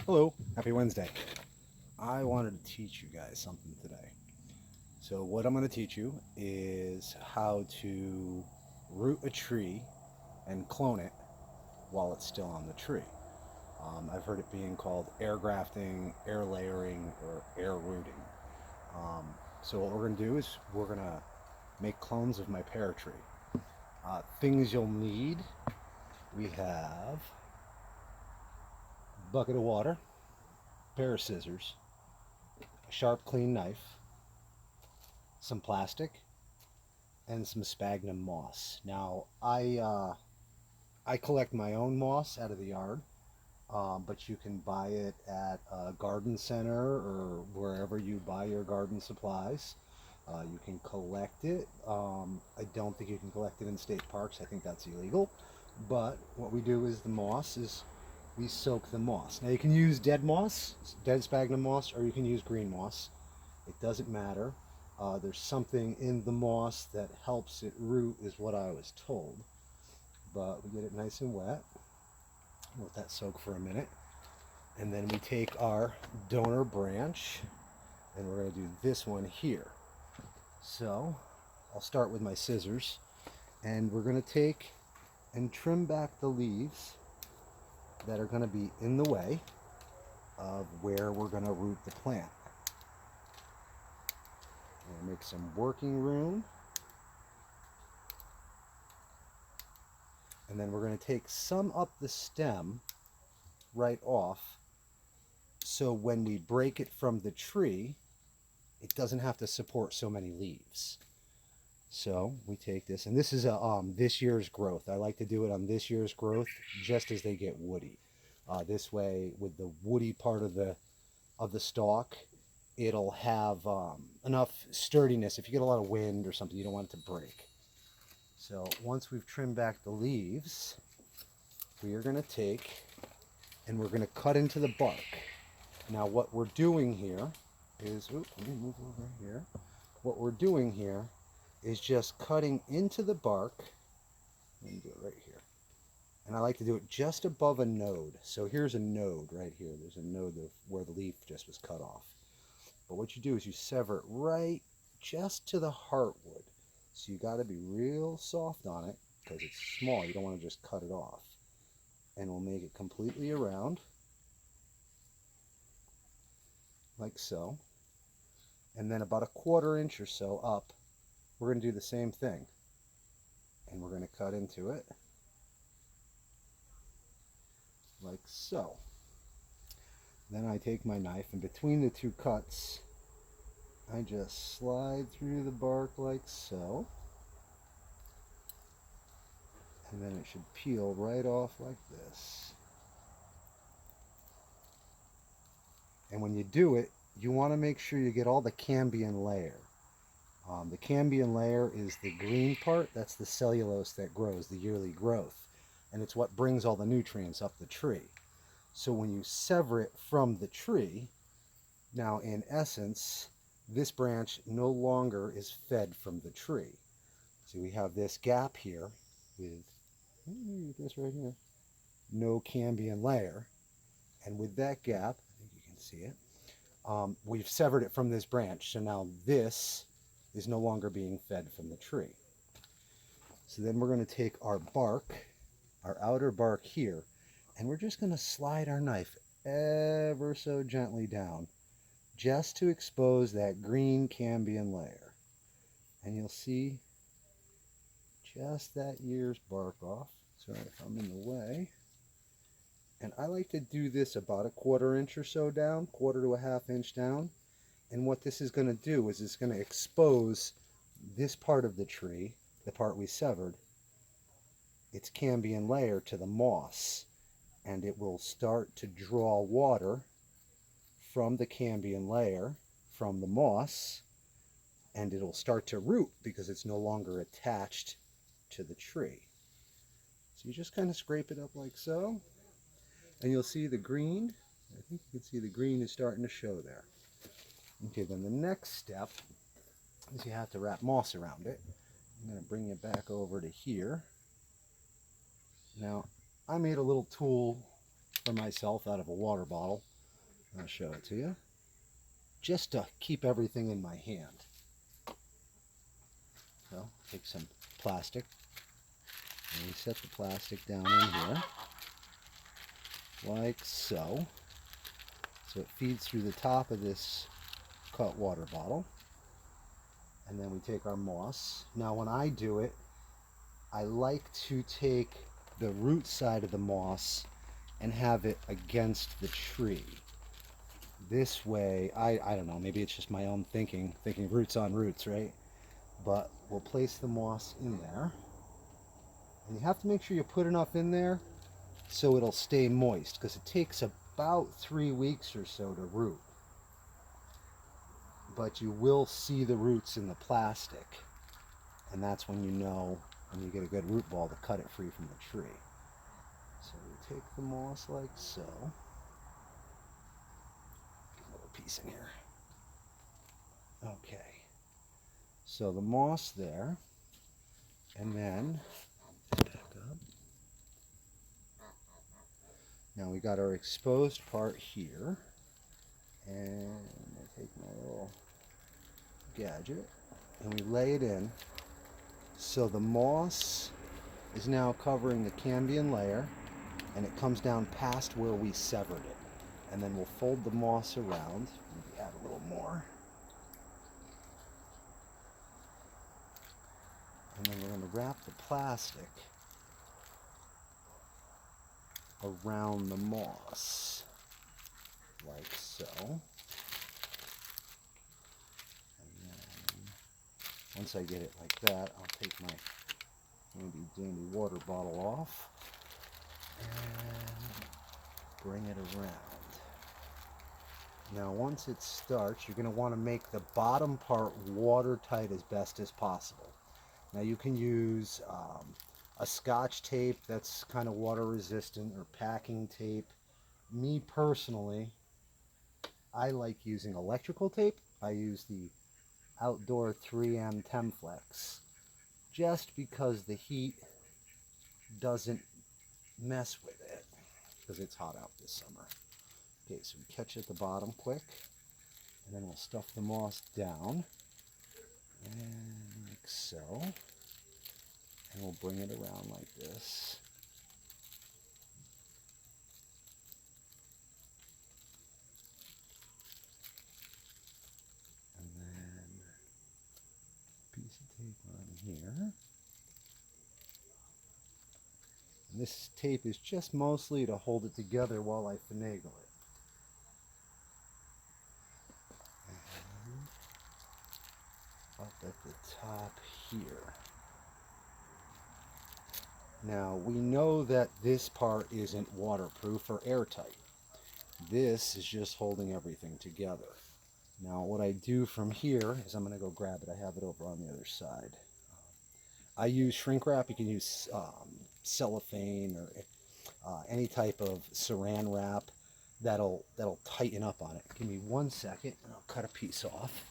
Hello, happy Wednesday. I wanted to teach you guys something today. So what I'm going to teach you is how to root a tree and clone it while it's still on the tree. I've heard it being called air grafting, air layering, or air rooting. Um, so what we're going to do is we're going to make clones of my pear tree. Things you'll need, we have a bucket of water, a pair of scissors, a sharp clean knife, some plastic, and some sphagnum moss. Now, I collect my own moss out of the yard, but you can buy it at a garden center or wherever you buy your garden supplies. You can collect it. I don't think you can collect it in state parks. I think that's illegal. But what we do is the moss is we soak the moss. Now you can use dead moss, dead sphagnum moss, or you can use green moss. It doesn't matter. There's something in the moss that helps it root, is what I was told. But we get it nice and wet. Let that soak for a minute. And then we take our donor branch, and we're going to do this one here. So I'll start with my scissors, and we're going to take and trim back the leaves that are going to be in the way of where we're going to root the plant. And make some working room. And then we're going to take some up the stem right off, so when we break it from the tree, it doesn't have to support so many leaves. So we take this, and this is a this year's growth. I like to do it on this year's growth just as they get woody. This way, with the woody part of the stalk, it'll have enough sturdiness. If you get a lot of wind or something, you don't want it to break. So once we've trimmed back the leaves, we are going to take and we're going to cut into the bark. Now what we're doing here is, let me move over here. What we're doing here is just cutting into the bark. Let me do it right here. And I like to do it just above a node. So here's a node right here. There's a node of where the leaf just was cut off. But what you do is you sever it right just to the heartwood. So you got to be real soft on it because it's small. You don't want to just cut it off. And we'll make it completely around, like so. And then about a 1/4 inch or so up, we're going to do the same thing. And we're going to cut into it, like so. Then I take my knife, and between the two cuts, I just slide through the bark like so. And then it should peel right off like this. And when you do it, you want to make sure you get all the cambium layer. The cambium layer is the green part. That's the cellulose that grows, the yearly growth. And it's what brings all the nutrients up the tree. So when you sever it from the tree, now in essence, this branch no longer is fed from the tree. So we have this gap here with this right here, no cambium layer. And with that gap, I think you can see it, we've severed it from this branch. So now this is no longer being fed from the tree. So then we're going to take our bark, our outer bark here, and we're just going to slide our knife ever so gently down just to expose that green cambium layer. And you'll see just that year's bark off. Sorry if I'm in the way. And I like to do this about a 1/4 inch or so down, 1/4 to a 1/2 inch down. And what this is going to do is it's going to expose this part of the tree, the part we severed, its cambium layer to the moss. And it will start to draw water from the cambium layer, from the moss, and it'll start to root because it's no longer attached to the tree. So you just kind of scrape it up like so, and you'll see the green. I think you can see the green is starting to show there. Okay, then the next step is you have to wrap moss around it. I'm going to bring it back over to here. Now, I made a little tool for myself out of a water bottle. I'll show it to you. Just to keep everything in my hand. So, take some plastic, and we set the plastic down in here, like so. So it feeds through the top of this cut water bottle. And then we take our moss. Now when I do it, I like to take the root side of the moss and have it against the tree. This way, I don't know, maybe it's just my own thinking roots on roots, right? But we'll place the moss in there. And you have to make sure you put enough in there so it'll stay moist, because it takes about 3 weeks or so to root. But you will see the roots in the plastic, and that's when you know when you get a good root ball to cut it free from the tree. So we take the moss like so. A little piece in here. Okay. So the moss there, and then back up. Now we got our exposed part here, and I take my little gadget and we lay it in. So the moss is now covering the cambium layer, and it comes down past where we severed it. And then we'll fold the moss around, maybe add a little more. And then we're going to wrap the plastic around the moss, like so. And then once I get it like that, I'll take my handy dandy water bottle off and bring it around. Now once it starts, you're going to want to make the bottom part watertight as best as possible. Now you can use a Scotch tape that's kind of water resistant, or packing tape. Me personally, I like using electrical tape. I use the Outdoor 3M Temflex, just because the heat doesn't mess with it, because it's hot out this summer. Okay, so we catch at the bottom quick, and then we'll stuff the moss down, and like so, and we'll bring it around like this. And then a piece of tape on here. And this tape is just mostly to hold it together while I finagle it. Up at the top here. Now we know that this part isn't waterproof or airtight. This is just holding everything together. Now what I do from here is I'm going to go grab it. I have it over on the other side. I use shrink wrap. You can use cellophane or any type of saran wrap that'll tighten up on it. Give me 1 second and I'll cut a piece off.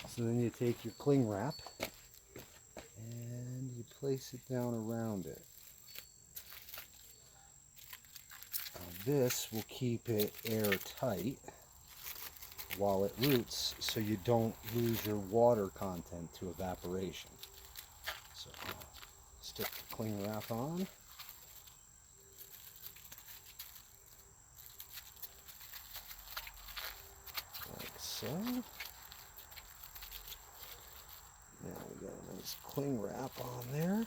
So then you take your cling wrap and you place it down around it. Now this will keep it airtight while it roots, so you don't lose your water content to evaporation. So stick the cling wrap on. Like so. Now we got a nice cling wrap on there.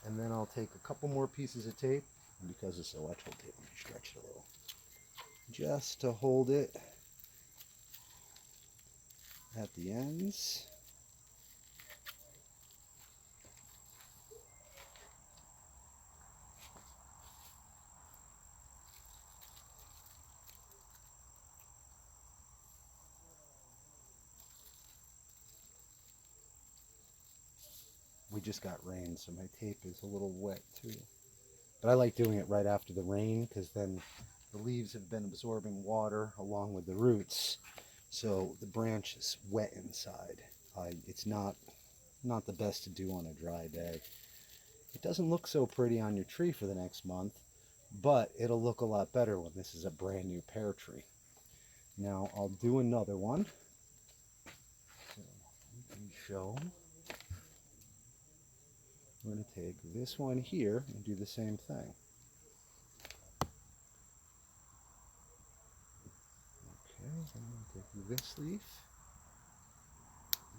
And then I'll take a couple more pieces of tape, and because it's electrical tape, let me stretch it a little, just to hold it at the ends. We just got rain, so my tape is a little wet too. But I like doing it right after the rain, because then the leaves have been absorbing water along with the roots, so the branch is wet inside. It's not the best to do on a dry day. It doesn't look so pretty on your tree for the next month, but it'll look a lot better when this is a brand new pear tree. Now I'll do another one. So let me show. We're going to take this one here and do the same thing. Okay, I'm going to take this leaf,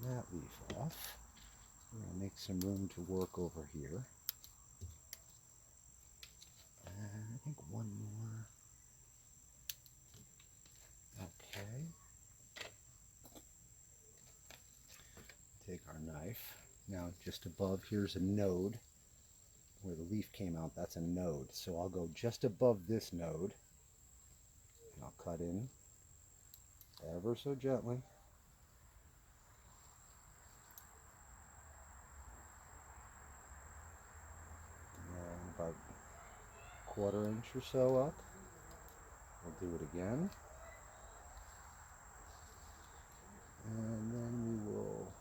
that leaf off. We're going to make some room to work over here. And I think one more. Okay. Take our knife. Now just above here's a node where the leaf came out. That's a node. So I'll go just above this node and I'll cut in ever so gently. And about a quarter inch or so up. We'll do it again. And then we will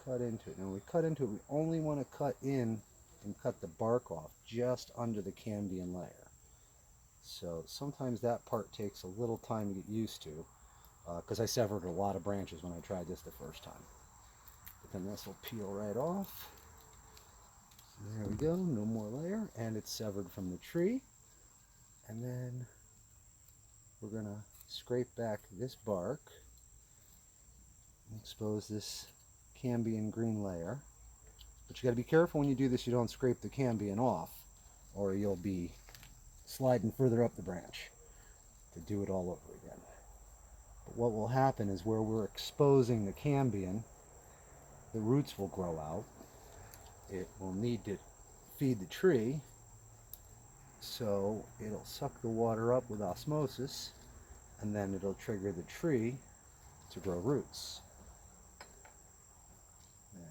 cut into it. Now when we cut into it, we only want to cut in and cut the bark off just under the cambium layer. So sometimes that part takes a little time to get used to because I severed a lot of branches when I tried this the first time. But then this will peel right off. So there we go, no more layer, and it's severed from the tree. And then we're going to scrape back this bark and expose this cambium green layer. But you got to be careful when you do this you don't scrape the cambium off or you'll be sliding further up the branch to do it all over again. But what will happen is where we're exposing the cambium, the roots will grow out. It will need to feed the tree, so it'll suck the water up with osmosis, and then it'll trigger the tree to grow roots. Then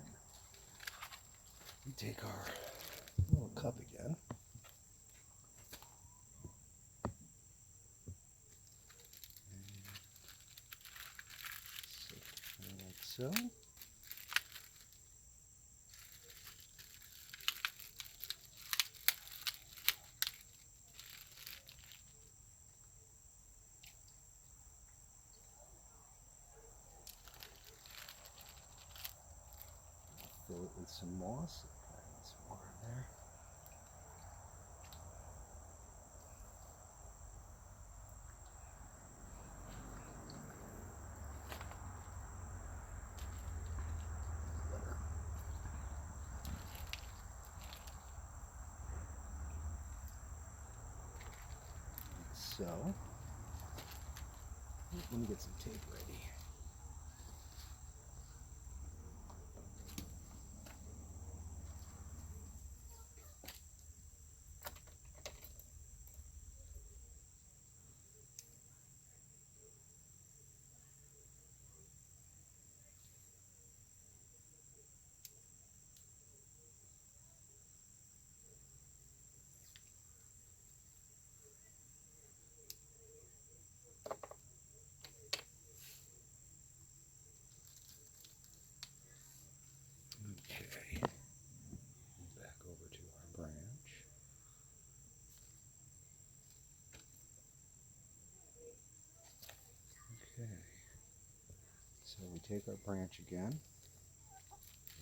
we take our little cup again. Like so. Fill it with some moss. Put some more in there. So, let me get some tape ready. Okay, back over to our branch. Okay, so we take our branch again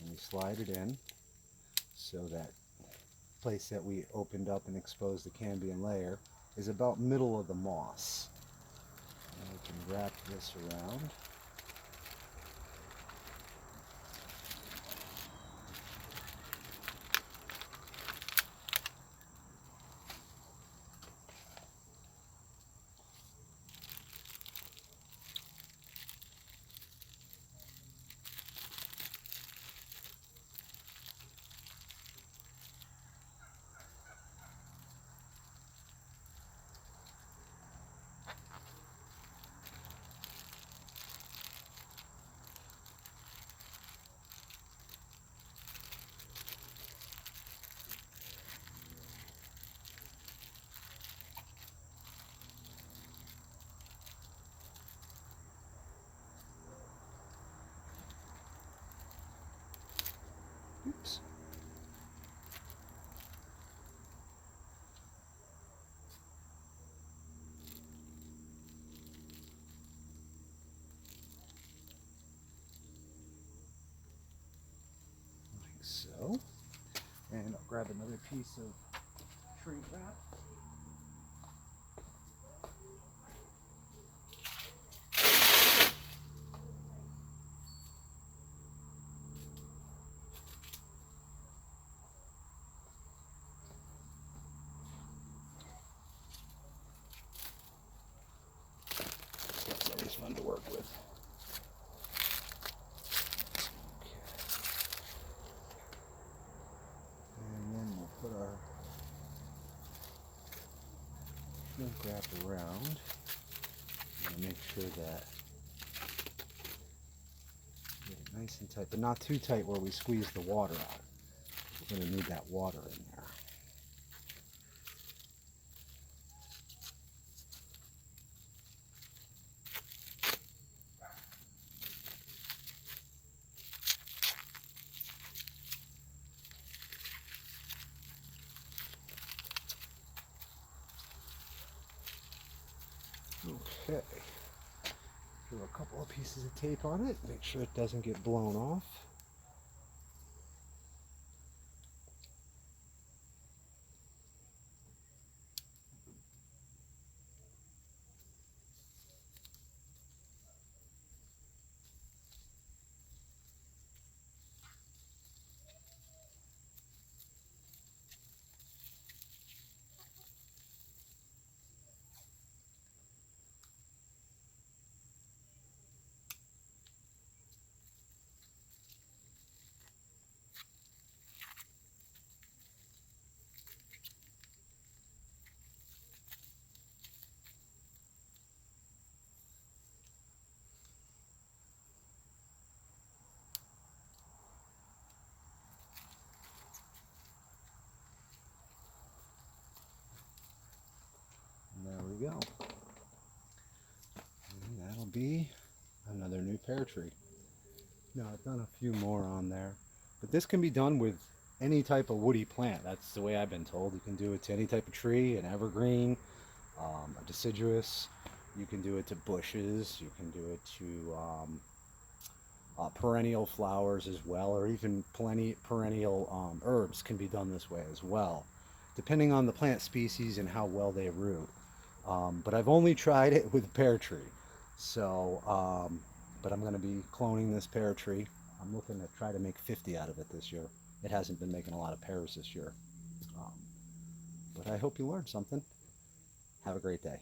and we slide it in so that place that we opened up and exposed the cambium layer is about middle of the moss. And we can wrap this around. grab another piece of tree wrap. It's always fun to work with. And then we'll put our shrink wrap around and make sure that get it nice and tight, but not too tight where we squeeze the water out. We're going to need that water in there. Okay, throw a couple of pieces of tape on it, make sure it doesn't get blown off. There we go. And that'll be another new pear tree. Now I've done a few more on there, but this can be done with any type of woody plant. That's the way I've been told. You can do it to any type of tree, an evergreen, a deciduous. You can do it to bushes. You can do it to perennial flowers as well, or even perennial herbs can be done this way as well, depending on the plant species and how well they root. But I've only tried it with pear tree. So, but I'm going to be cloning this pear tree. I'm looking to try to make 50 out of it this year. It hasn't been making a lot of pears this year. But I hope you learned something. Have a great day.